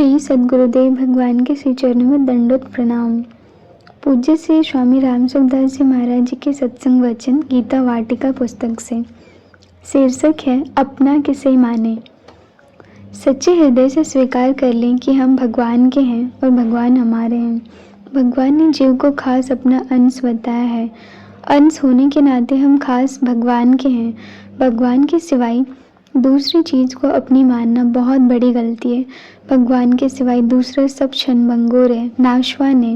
श्री सद्गुरुदेव भगवान के श्री चरणों में दंडोत प्रणाम। पूज्य श्री स्वामी राम सुखदास जी महाराज जी के सत्संग वचन गीता वाटिका पुस्तक से। शीर्षक है अपना किसे माने। सच्चे हृदय से स्वीकार कर लें कि हम भगवान के हैं और भगवान हमारे हैं। भगवान ने जीव को खास अपना अंश बताया है। अंश होने के नाते हम खास भगवान के हैं। भगवान के सिवाय दूसरी चीज़ को अपनी मानना बहुत बड़ी गलती है। भगवान के सिवाय दूसरा सब क्षणभंगुर है, नाशवान है।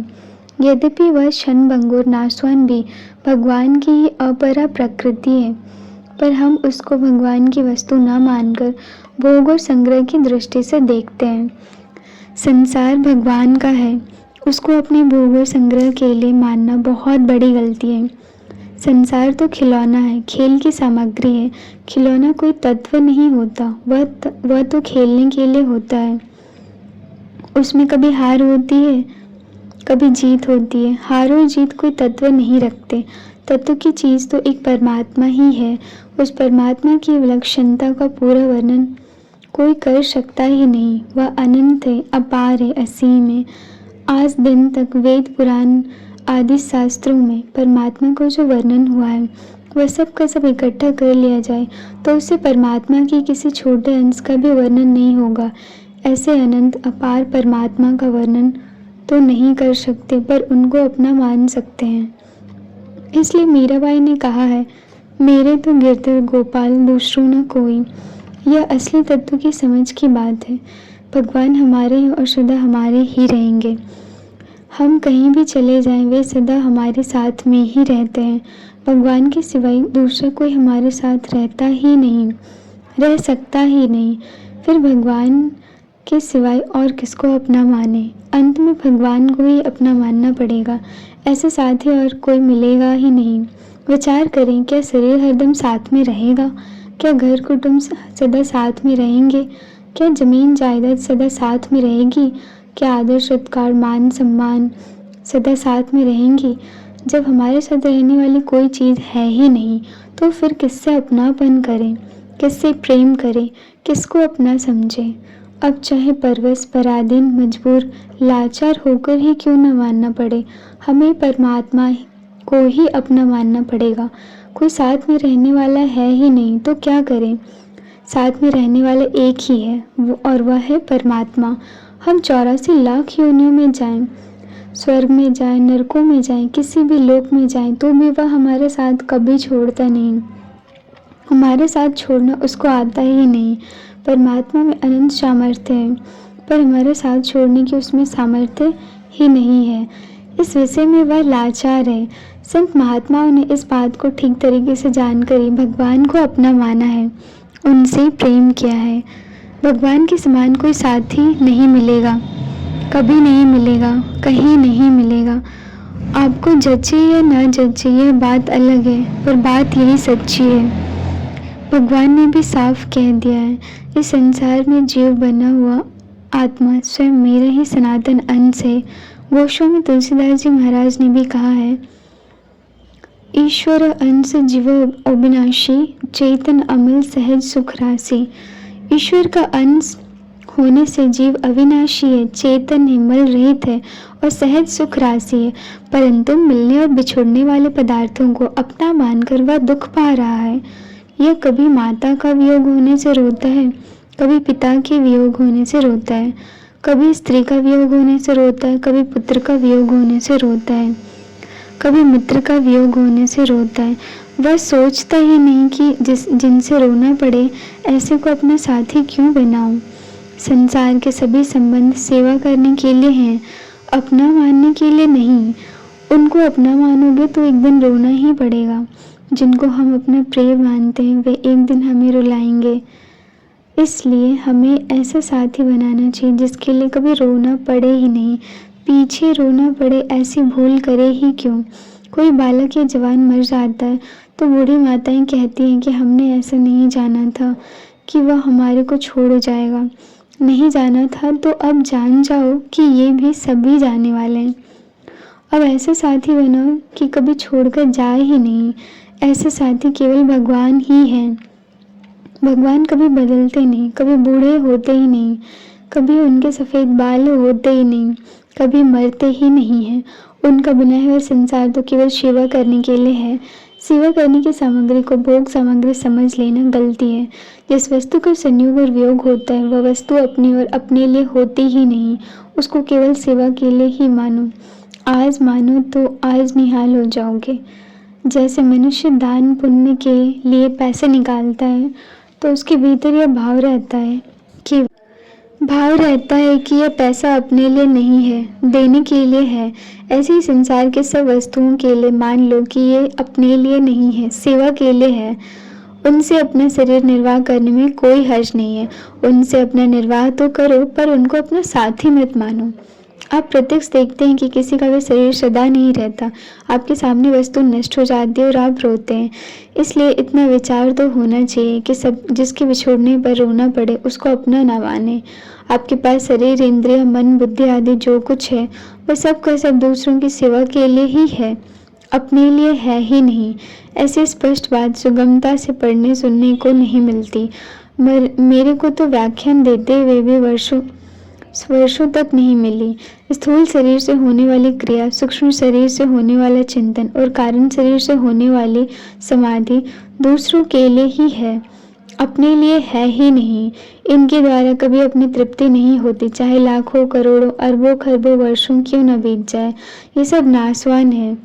यद्यपि वह क्षणभंगुर नाशवान भी भगवान की ही अपरा प्रकृति है, पर हम उसको भगवान की वस्तु न मानकर भोग और संग्रह की दृष्टि से देखते हैं। संसार भगवान का है, उसको अपने भोग और संग्रह के लिए मानना बहुत बड़ी गलती है। संसार तो खिलौना है, खेल की सामग्री है। खिलौना कोई तत्व नहीं होता, वह तो खेलने के लिए होता है। उसमें कभी हार होती है, कभी जीत होती है। हार और जीत कोई तत्व नहीं रखते। तत्व की चीज़ तो एक परमात्मा ही है। उस परमात्मा की विलक्षणता का पूरा वर्णन कोई कर सकता ही नहीं। वह अनंत है, अपार है, असीम है। आज दिन तक वेद पुराण आदि शास्त्रों में परमात्मा को जो वर्णन हुआ है, वह सब का सब इकट्ठा कर लिया जाए तो उससे परमात्मा की किसी छोटे अंश का भी वर्णन नहीं होगा। ऐसे अनंत अपार परमात्मा का वर्णन तो नहीं कर सकते, पर उनको अपना मान सकते हैं। इसलिए मीराबाई ने कहा है, मेरे तो गिरधर गोपाल दूसरों न कोई। यह असली तत्व की समझ की बात है। भगवान हमारे हैं और सदा हमारे ही रहेंगे। हम कहीं भी चले जाएं, वे सदा हमारे साथ में ही रहते हैं। भगवान के सिवाय दूसरा कोई हमारे साथ रहता ही नहीं, रह सकता ही नहीं। फिर भगवान के सिवाय और किसको अपना माने। अंत में भगवान को ही अपना मानना पड़ेगा। ऐसे साथी और कोई मिलेगा ही नहीं। विचार करें, क्या शरीर हरदम साथ में रहेगा? क्या घर कुटुंब सदा साथ में रहेंगे? क्या जमीन जायदाद सदा साथ में रहेगी? क्या आदर सत्कार मान सम्मान सदा साथ में रहेंगी? जब हमारे साथ रहने वाली कोई चीज़ है ही नहीं, तो फिर किससे अपनापन करें, किससे प्रेम करें, किसको अपना समझें? अब चाहे परवश, पराधीन, मजबूर, लाचार होकर ही क्यों न मानना पड़े, हमें परमात्मा को ही अपना मानना पड़ेगा। कोई साथ में रहने वाला है ही नहीं तो क्या करें? साथ में रहने वाला एक ही है, और वह है परमात्मा। हम 84 लाख योनियों में जाएं, स्वर्ग में जाएं, नरकों में जाएं, किसी भी लोक में जाएं, तो भी वह हमारे साथ कभी छोड़ता नहीं। हमारे साथ छोड़ना उसको आता ही नहीं। परमात्मा में अनंत सामर्थ्य है, पर हमारे साथ छोड़ने की उसमें सामर्थ्य ही नहीं है। इस विषय में वह लाचार है। संत महात्माओं ने इस बात को ठीक तरीके से जानकर ही भगवान को अपना माना है, उनसे प्रेम किया है। भगवान के समान कोई साथी नहीं मिलेगा, कभी नहीं मिलेगा, कहीं नहीं मिलेगा। आपको जचे या ना जचे यह बात अलग है, पर बात यही सच्ची है। भगवान ने भी साफ कह दिया है, इस संसार में जीव बना हुआ आत्मा स्वयं मेरा ही सनातन अंश है। गोस्वामी तुलसीदास जी महाराज ने भी कहा है, ईश्वर अंश जीव अविनाशी, चेतन अमल सहज सुख राशि। ईश्वर का अंश होने से जीव अविनाशी है, चेतन है, मल रहित है और सहज सुख राशि है। परंतु मिलने और बिछुड़ने वाले पदार्थों को अपना मानकर वह दुख पा रहा है। यह कभी माता का वियोग होने से रोता है, कभी पिता के वियोग होने से रोता है, कभी स्त्री का वियोग होने से रोता है, कभी पुत्र का वियोग होने से रोता है, कभी मित्र का वियोग होने से रोता है। वह सोचता ही नहीं कि जिनसे रोना पड़े ऐसे को अपना साथी क्यों बनाऊं। संसार के सभी संबंध सेवा करने के लिए हैं, अपना मानने के लिए नहीं। उनको अपना मानोगे तो एक दिन रोना ही पड़ेगा। जिनको हम अपना प्रिय मानते हैं वे एक दिन हमें रुलाएंगे। इसलिए हमें ऐसा साथी बनाना चाहिए जिसके लिए कभी रोना पड़े ही नहीं, पीछे रोना पड़े ऐसी भूल करे ही क्यों। कोई बालक या जवान मर जाता है तो बूढ़ी माताएं कहती हैं कि हमने ऐसा नहीं जाना था कि वह हमारे को छोड़ जाएगा। नहीं जाना था तो अब जान जाओ कि ये भी सभी जाने वाले हैं। अब ऐसे साथी बनाओ कि कभी छोड़कर जाए ही नहीं। ऐसे साथी केवल भगवान ही हैं। भगवान कभी बदलते नहीं, कभी बूढ़े होते ही नहीं। कभी उनके सफ़ेद बाल होते ही नहीं, कभी मरते ही नहीं हैं। उनका बनाया हुआ संसार तो केवल सेवा करने के लिए है। सेवा करने की सामग्री को भोग सामग्री समझ लेना गलती है। जिस वस्तु का संयोग और वियोग होता है वह वस्तु अपनी और अपने लिए होती ही नहीं, उसको केवल सेवा के लिए ही मानो। आज मानो तो आज निहाल हो जाओगे। जैसे मनुष्य दान पुण्य के लिए पैसे निकालता है तो उसके भीतर यह भाव रहता है कि यह पैसा अपने लिए नहीं है, देने के लिए है। ऐसे ही संसार के सब वस्तुओं के लिए मान लो कि ये अपने लिए नहीं है, सेवा के लिए है। उनसे अपना शरीर निर्वाह करने में कोई हर्ज नहीं है। उनसे अपना निर्वाह तो करो, पर उनको अपना साथी मत मानो। आप प्रत्यक्ष देखते हैं कि किसी का भी शरीर सदा नहीं रहता। आपके सामने वस्तु नष्ट हो जाती है और आप रोते हैं। इसलिए इतना विचार तो होना चाहिए कि सब जिसके बिछोड़ने पर रोना पड़े उसको अपना ना माने। आपके पास शरीर, इंद्रिय, मन, बुद्धि आदि जो कुछ है वह सब का सब दूसरों की सेवा के लिए ही है, अपने लिए है ही नहीं। ऐसी स्पष्ट बात सुगमता से पढ़ने सुनने को नहीं मिलती। मेरे को तो व्याख्यान देते हुए भी वर्षों तक नहीं मिली। स्थूल शरीर से होने वाली क्रिया, सूक्ष्म शरीर से होने वाला चिंतन और कारण शरीर से होने वाली समाधि दूसरों के लिए ही है, अपने लिए है ही नहीं। इनके द्वारा कभी अपनी तृप्ति नहीं होती, चाहे लाखों करोड़ों अरबों खरबों वर्षों क्यों न बीत जाए। ये सब नाशवान है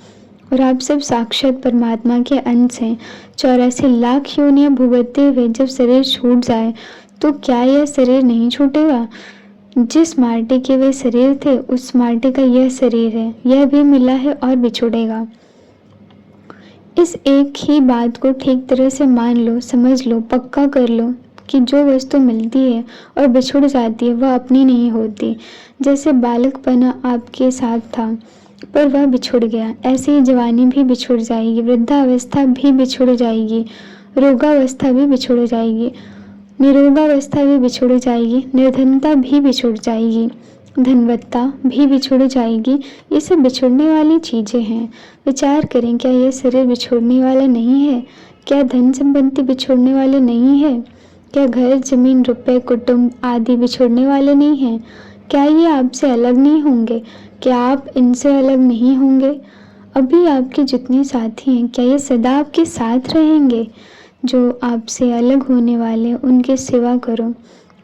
और आप सब साक्षात परमात्मा के अंश हैं। 84 लाख योनियां भुगतते हुए जब शरीर छूट जाए तो क्या यह शरीर नहीं छूटेगा? जिस माटी के वे शरीर थे उस माटी का यह शरीर है, यह भी मिला है और बिछुड़ेगा। इस एक ही बात को ठीक तरह से मान लो, समझ लो, पक्का कर लो कि जो वस्तु मिलती है और बिछुड़ जाती है वह अपनी नहीं होती। जैसे बालकपना आपके साथ था पर वह बिछुड़ गया, ऐसे ही जवानी भी बिछुड़ जाएगी, वृद्धावस्था भी बिछुड़ जाएगी, रोगावस्था भी बिछुड़ जाएगी, निरोगावस्था भी बिछुड़ जाएगी, निर्धनता भी बिछुड़ जाएगी, धनवत्ता भी बिछुड़ जाएगी। ये सब बिछुड़ने वाली चीज़ें हैं। विचार करें, क्या यह शरीर बिछुड़ने वाला नहीं है? क्या धन संपत्ति बिछुड़ने वाले नहीं है? क्या घर, जमीन, रुपए, कुटुंब आदि बिछुड़ने वाले नहीं हैं? क्या ये आपसे अलग नहीं होंगे? क्या आप इनसे अलग नहीं होंगे? अभी आपके जितने साथी हैं क्या ये सदा आपके साथ रहेंगे? जो आपसे अलग होने वाले उनकी सेवा करो,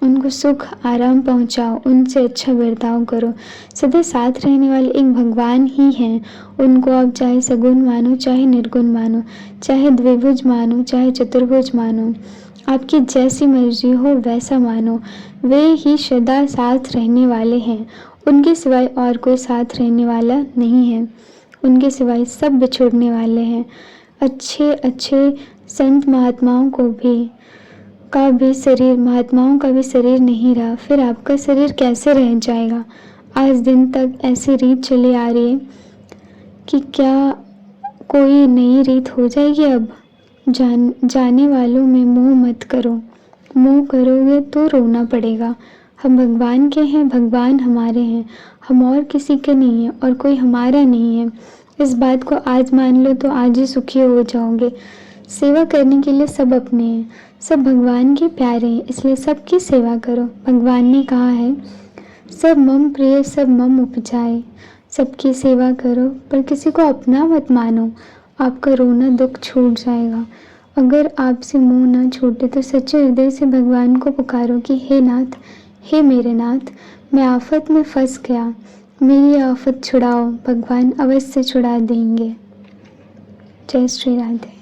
उनको सुख आराम पहुंचाओ, उनसे अच्छा बर्ताव करो। सदा साथ रहने वाले एक भगवान ही हैं। उनको आप चाहे सगुण मानो, चाहे निर्गुण मानो, चाहे द्विभुज मानो, चाहे चतुर्भुज मानो, आपकी जैसी मर्जी हो वैसा मानो। वे ही सदा साथ रहने वाले हैं। उनके सिवाय और कोई साथ रहने वाला नहीं है। उनके सिवाय सब बिछुड़ने वाले हैं। अच्छे संत महात्माओं का भी शरीर नहीं रहा, फिर आपका शरीर कैसे रह जाएगा? आज दिन तक ऐसी रीत चली आ रही है कि क्या कोई नई रीत हो जाएगी अब? जाने वालों में मोह मत करो, मोह करोगे तो रोना पड़ेगा। हम भगवान के हैं, भगवान हमारे हैं, हम और किसी के नहीं हैं और कोई हमारा नहीं है। इस बात को आज मान लो तो आज ही सुखी हो जाओगे। सेवा करने के लिए सब अपने हैं, सब भगवान के प्यारे हैं, इसलिए सबकी सेवा करो। भगवान ने कहा है, सब मम प्रिय सब मम उपजाए। सबकी सेवा करो पर किसी को अपना मत मानो, आपका रोना दुख छूट जाएगा। अगर आपसे मुंह ना छूटे तो सच्चे हृदय से भगवान को पुकारो कि हे नाथ, हे मेरे नाथ, मैं आफत में फंस गया, मेरी आफत छुड़ाओ। भगवान अवश्य छुड़ा देंगे। जय श्री राधे।